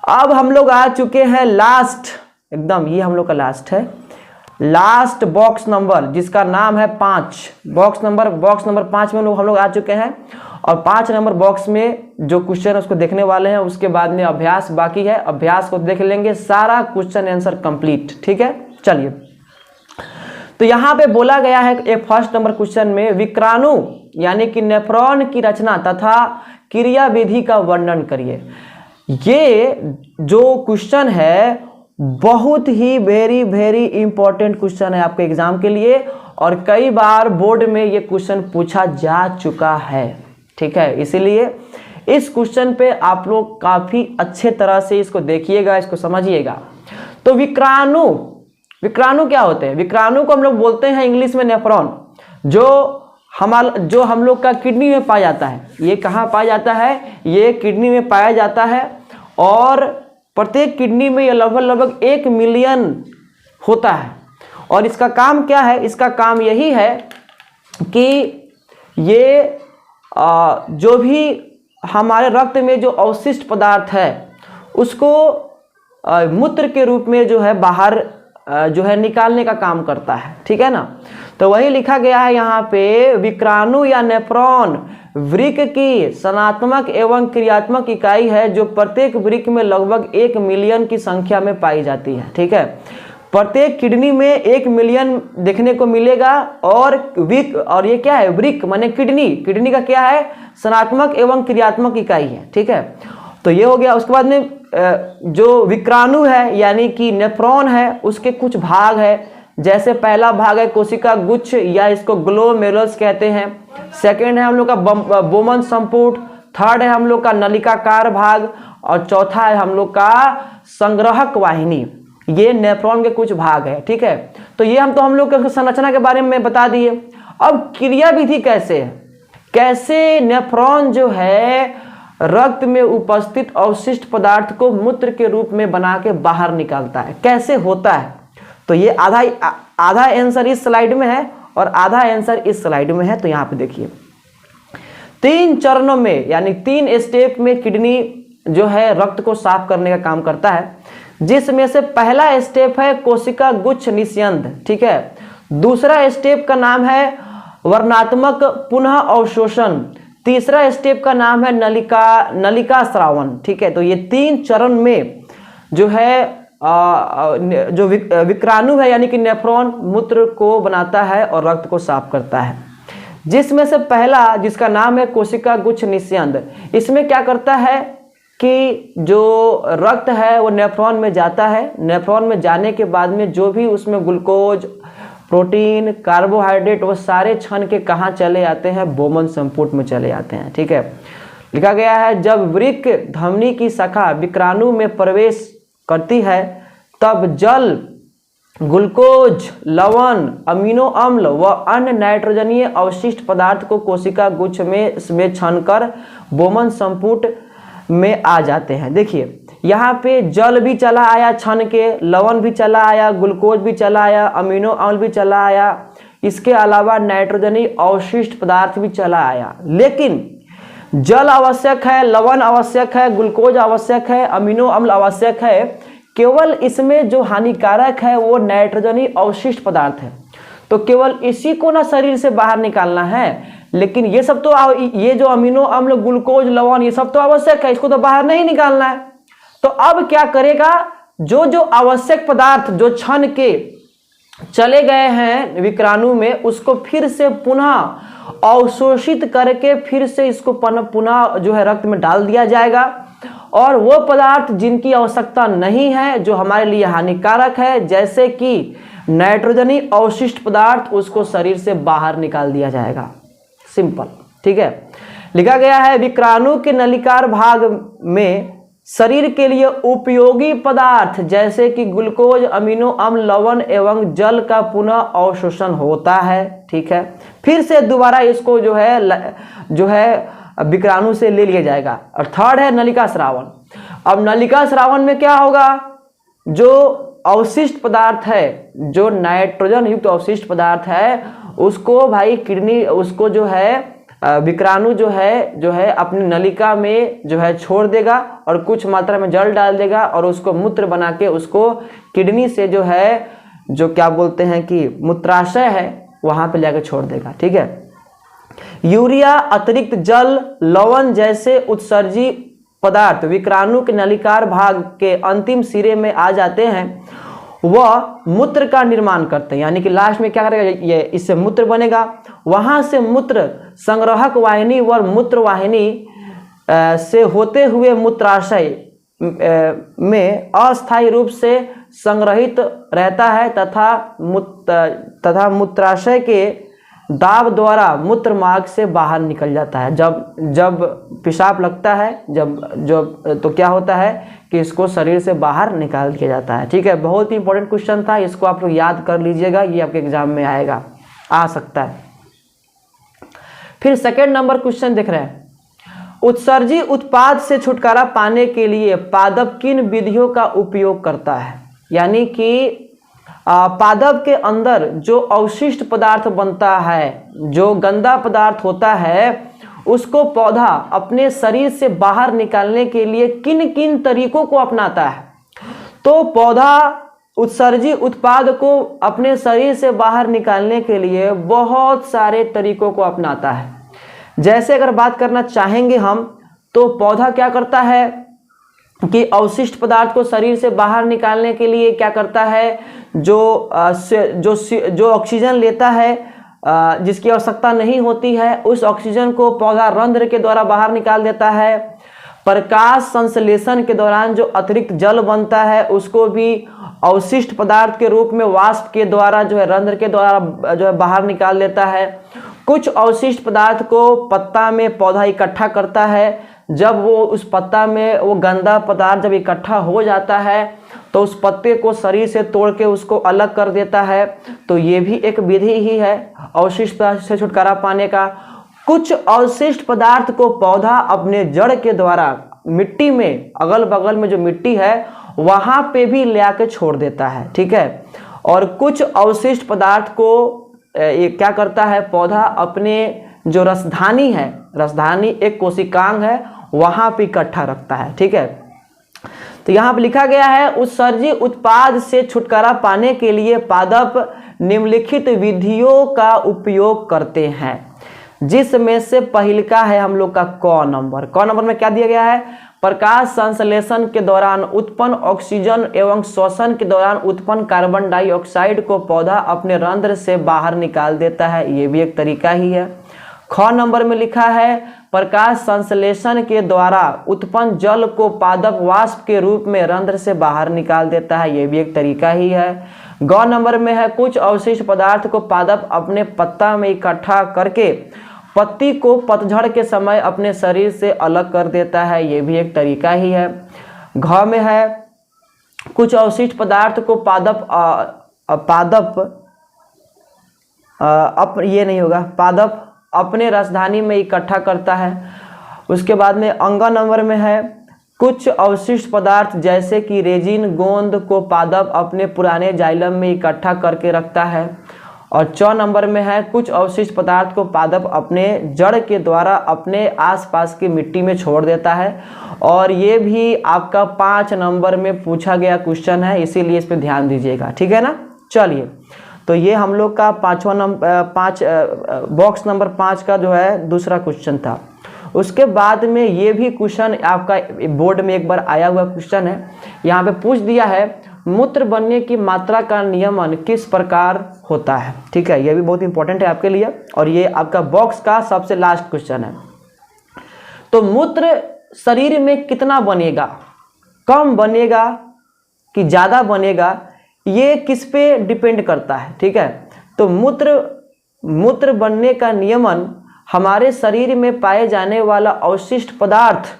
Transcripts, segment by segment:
अब हम लोग आ चुके हैं लास्ट, एकदम ये हम लोग का लास्ट है, लास्ट बॉक्स नंबर जिसका नाम है 5। बॉक्स नंबर 5 में हम लोग आ चुके हैं और 5 नंबर बॉक्स में जो क्वेश्चन है उसको देखने वाले हैं। उसके बाद में अभ्यास बाकी है, अभ्यास को देख लेंगे, सारा क्वेश्चन आंसर कंप्लीट। ठीक है, चलिए। तो यहाँ पे बोला गया है एक फर्स्ट नंबर क्वेश्चन में विक्राणु यानी कि नेफ्रॉन की रचना तथा क्रिया विधि का वर्णन करिए। ये जो क्वेश्चन है बहुत ही वेरी इंपॉर्टेंट क्वेश्चन है आपके एग्जाम के लिए और कई बार बोर्ड में ये क्वेश्चन पूछा जा चुका है। ठीक है, इसीलिए इस क्वेश्चन पे आप लोग काफी अच्छे तरह से इसको देखिएगा, इसको समझिएगा। तो विक्राणु क्या होते हैं? विक्राणु को हम लोग बोलते हैं इंग्लिश में नेफ्रॉन, जो हम लोग का किडनी में पाया जाता है। ये कहाँ पाया जाता है? ये किडनी में पाया जाता है और प्रत्येक किडनी में ये लगभग 1 मिलियन होता है। और इसका काम क्या है? इसका काम यही है कि ये जो भी हमारे रक्त में जो अवशिष्ट पदार्थ है उसको मूत्र के रूप में जो है बाहर जो है निकालने का काम करता है। ठीक है ना, तो वही लिखा गया है यहाँ पे, विक्राणु या नेफ्रॉन वृक्क की सनात्मक एवं क्रियात्मक इकाई है जो प्रत्येक वृक्क में लगभग 1 मिलियन की संख्या में पाई जाती है। ठीक है, प्रत्येक किडनी में 1 मिलियन देखने को मिलेगा और और ये क्या है? वृक्क माने किडनी का क्या है? सनात्मक एवं क्रियात्मक इकाई है। ठीक है, तो ये हो गया। उसके बाद में जो विक्राणु है यानी कि नेफ्रॉन है उसके कुछ भाग है, जैसे पहला भाग है कोशिका गुच्छ या इसको ग्लोमेरुलस कहते हैं। सेकंड है हम लोग का बोमन संपुट, थर्ड है हम लोग का नलिकाकार भाग और चौथा है हम लोग का संग्राहक वाहिनी। ये नेफ्रॉन के कुछ भाग है। ठीक है, तो ये हम लोग के संरचना के बारे में बता दिए। अब क्रिया विधि कैसे है, कैसे नेफ्रॉन जो है रक्त में उपस्थित अवशिष्ट पदार्थ को मूत्र के रूप में बना के बाहर निकालता है, कैसे होता है? तो ये आधा आंसर इस स्लाइड में है और आधा आंसर इस स्लाइड में है। तो यहाँ पे देखिए 3 चरणों में यानी 3 स्टेप में किडनी जो है रक्त को साफ करने का काम करता है, जिसमें से पहला स्टेप है कोशिका गुच्छ निस्यंद। ठीक है, दूसरा स्टेप का नाम है वर्णात्मक पुनः अवशोषण, तीसरा स्टेप का नाम है नलिका स्रावन। ठीक है, तो ये 3 चरण में जो है जो विक्राणु है यानी कि नेफ्रॉन मूत्र को बनाता है और रक्त को साफ करता है, जिसमें से पहला जिसका नाम है कोशिका गुच्छ निस्यंद, इसमें क्या करता है कि जो रक्त है वो नेफ्रॉन में जाता है। नेफ्रॉन में जाने के बाद में जो भी उसमें ग्लूकोज, प्रोटीन, कार्बोहाइड्रेट वो सारे छन के कहाँ चले आते हैं? बोमन संपुट में चले आते हैं। ठीक है, लिखा गया है जब वृक्क धमनी की शाखा विक्राणु में प्रवेश करती है तब जल, ग्लूकोज, लवण, अमीनो अम्ल व अन्य नाइट्रोजनीय अवशिष्ट पदार्थ को कोशिका गुच्छ में छनकर बोमन संपुट में आ जाते हैं। देखिए यहाँ पे जल भी चला आया छन के, लवण भी चला आया, ग्लूकोज भी चला आया, अमीनो अम्ल भी चला आया, इसके अलावा नाइट्रोजनीय अवशिष्ट पदार्थ भी चला आया। लेकिन जल आवश्यक है, लवण आवश्यक है, ग्लूकोज आवश्यक है, अमीनो अम्ल आवश्यक है, केवल इसमें जो हानिकारक है वो नाइट्रोजनीय अवशिष्ट पदार्थ है। तो केवल इसी को ना शरीर से बाहर निकालना है, लेकिन ये सब तो ये जो अमीनो अम्ल, ग्लूकोज, लवण ये सब तो आवश्यक है, इसको तो बाहर नहीं निकालना है। तो अब क्या करेगा? जो आवश्यक पदार्थ जो छन के चले गए हैं विक्राणु में उसको फिर से पुनः अवशोषित करके फिर से इसको पुनः जो है रक्त में डाल दिया जाएगा और वो पदार्थ जिनकी आवश्यकता नहीं है, जो हमारे लिए हानिकारक है, जैसे कि नाइट्रोजनी अवशिष्ट पदार्थ, उसको शरीर से बाहर निकाल दिया जाएगा। सिंपल। ठीक है, लिखा गया है विक्राणु के नलिकार भाग में शरीर के लिए उपयोगी पदार्थ जैसे कि ग्लूकोज, अमीनो अम्ल, लवण एवं जल का पुनः अवशोषण होता है। ठीक है, फिर से दोबारा इसको जो है विक्राणु से ले लिया जाएगा। और थर्ड है नलिका स्रावन। अब नलिका स्रावन में क्या होगा? जो अवशिष्ट पदार्थ है, जो नाइट्रोजन युक्त अवशिष्ट पदार्थ है, उसको भाई किडनी उसको जो है विक्राणु जो है अपनी नलिका में जो है छोड़ देगा और कुछ मात्रा में जल डाल देगा और उसको मूत्र बना के उसको किडनी से जो है जो क्या बोलते हैं कि मूत्राशय है वहाँ पे लेकर छोड़ देगा। ठीक है। यूरिया, अतिरिक्त जल, लवण जैसे उत्सर्जी पदार्थ विक्राणु के नलिकार भाग के अंतिम सिरे में आ जाते हैं, वह मूत्र का निर्माण करते हैं। यानी कि लास्ट में क्या करेगा, ये इससे मूत्र बनेगा। वहां से मूत्र संग्राहक वाहिनी व मूत्र वाहिनी से होते हुए मूत्राशय में अस्थायी रूप से संग्रहित रहता है तथा मूत्राशय के दाब द्वारा मूत्र मार्ग से बाहर निकल जाता है। जब पेशाब लगता है जब तो क्या होता है कि इसको शरीर से बाहर निकाल दिया जाता है। ठीक है, बहुत ही इंपॉर्टेंट क्वेश्चन था, इसको आप लोग याद कर लीजिएगा, ये आपके एग्जाम में आ सकता है। फिर सेकेंड नंबर क्वेश्चन देख रहे हैं, उत्सर्जी उत्पाद से छुटकारा पाने के लिए पादप किन विधियों का उपयोग करता है। यानी कि पादप के अंदर जो अवशिष्ट पदार्थ बनता है, जो गंदा पदार्थ होता है, उसको पौधा अपने शरीर से बाहर निकालने के लिए किन किन तरीकों को अपनाता है। तो पौधा उत्सर्जी उत्पाद को अपने शरीर से बाहर निकालने के लिए बहुत सारे तरीकों को अपनाता है। जैसे अगर बात करना चाहेंगे हम, तो पौधा क्या करता है कि अवशिष्ट पदार्थ को शरीर से बाहर निकालने के लिए क्या करता है, जो ऑक्सीजन लेता है, जिसकी आवश्यकता नहीं होती है, उस ऑक्सीजन को पौधा रंध्र के द्वारा बाहर निकाल देता है। प्रकाश संश्लेषण के दौरान जो अतिरिक्त जल बनता है उसको भी अवशिष्ट पदार्थ के रूप में वाष्प के द्वारा जो है रंध्र के द्वारा जो है बाहर निकाल देता है। कुछ अवशिष्ट पदार्थ को पत्ता में पौधा इकट्ठा करता है। जब वो उस पत्ता में वो गंदा पदार्थ जब इकट्ठा हो जाता है तो उस पत्ते को शरीर से तोड़ के उसको अलग कर देता है। तो ये भी एक विधि ही है अवशिष्ट पदार्थ से छुटकारा पाने का। कुछ अवशिष्ट पदार्थ को पौधा अपने जड़ के द्वारा मिट्टी में, अगल बगल में जो मिट्टी है वहाँ पे भी ले आके छोड़ देता है। ठीक है। और कुछ अवशिष्ट पदार्थ को ये क्या करता है, पौधा अपने जो रसधानी है, रसधानी एक कोशिकांग है, वहाँ पे इकट्ठा रखता है। ठीक है। तो यहाँ पे लिखा गया है, उत्सर्जी उत्पाद से छुटकारा पाने के लिए पादप निम्नलिखित विधियों का उपयोग करते हैं, जिसमें से पहिलका है हम लोग का क नंबर में क्या दिया गया है, प्रकाश संश्लेषण के दौरान उत्पन्न ऑक्सीजन एवं श्वसन के दौरान उत्पन्न कार्बन डाइऑक्साइड को पौधा अपने रंध्र से बाहर निकाल देता है। ये भी एक तरीका ही है। ख नंबर में लिखा है, प्रकाश संश्लेषण के द्वारा उत्पन्न जल को पादप वाष्प के रूप में रंध्र से बाहर निकाल देता है। ये भी एक तरीका ही है। ग नंबर में है, कुछ अवशिष्ट पदार्थ को पादप अपने पत्ता में इकट्ठा करके पत्ती को पतझड़ के समय अपने शरीर से अलग कर देता है। ये भी एक तरीका ही है। घ में है, कुछ अवशिष्ट पदार्थ को पादप अपने राजधानी में इकट्ठा करता है। उसके बाद में अंग नंबर में है, कुछ अवशिष्ट पदार्थ जैसे कि रेजिन गोंद को पादप अपने पुराने जाइलम में इकट्ठा करके रखता है। और च नंबर में है, कुछ अवशिष्ट पदार्थ को पादप अपने जड़ के द्वारा अपने आसपास की मिट्टी में छोड़ देता है। और ये भी आपका 5 नंबर में पूछा गया क्वेश्चन है, इसीलिए इस पर ध्यान दीजिएगा। ठीक है ना। चलिए, तो ये हम लोग का बॉक्स नंबर 5 का जो है दूसरा क्वेश्चन था। उसके बाद में ये भी क्वेश्चन आपका बोर्ड में एक बार आया हुआ क्वेश्चन है। यहाँ पे पूछ दिया है, मूत्र बनने की मात्रा का नियमन किस प्रकार होता है। ठीक है, ये भी बहुत इंपॉर्टेंट है आपके लिए और ये आपका बॉक्स का सबसे लास्ट क्वेश्चन है। तो मूत्र शरीर में कितना बनेगा, कम बनेगा कि ज़्यादा बनेगा, ये किस पे डिपेंड करता है। ठीक है। तो मूत्र बनने का नियमन हमारे शरीर में पाए जाने वाला अवशिष्ट पदार्थ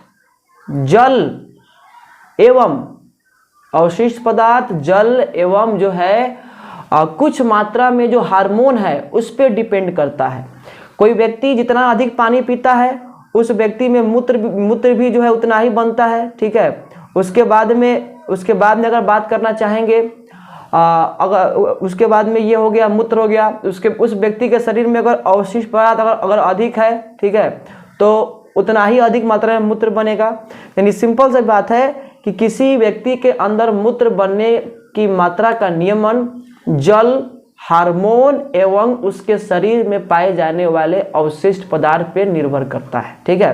जल एवं जो है कुछ मात्रा में जो हार्मोन है उस पर डिपेंड करता है। कोई व्यक्ति जितना अधिक पानी पीता है उस व्यक्ति में मूत्र भी जो है उतना ही बनता है। ठीक है। उसके बाद में अगर बात करना चाहेंगे अगर उसके बाद में ये हो गया, मूत्र हो गया, उस व्यक्ति के शरीर में अगर अवशिष्ट पदार्थ अगर अधिक है, ठीक है, तो उतना ही अधिक मात्रा में मूत्र बनेगा। यानी सिंपल सी बात है कि किसी व्यक्ति के अंदर मूत्र बनने की मात्रा का नियमन जल, हार्मोन एवं उसके शरीर में पाए जाने वाले अवशिष्ट पदार्थ पर निर्भर करता है। ठीक है,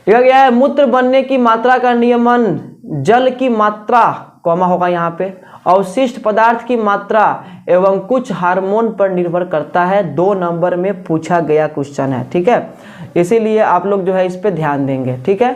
लिखा गया है मूत्र बनने की मात्रा का नियमन जल की मात्रा, कॉमा होगा यहाँ पे, अवशिष्ट पदार्थ की मात्रा एवं कुछ हार्मोन पर निर्भर करता है। 2 नंबर में पूछा गया क्वेश्चन है। ठीक है, इसीलिए आप लोग जो है इस पे ध्यान देंगे। ठीक है।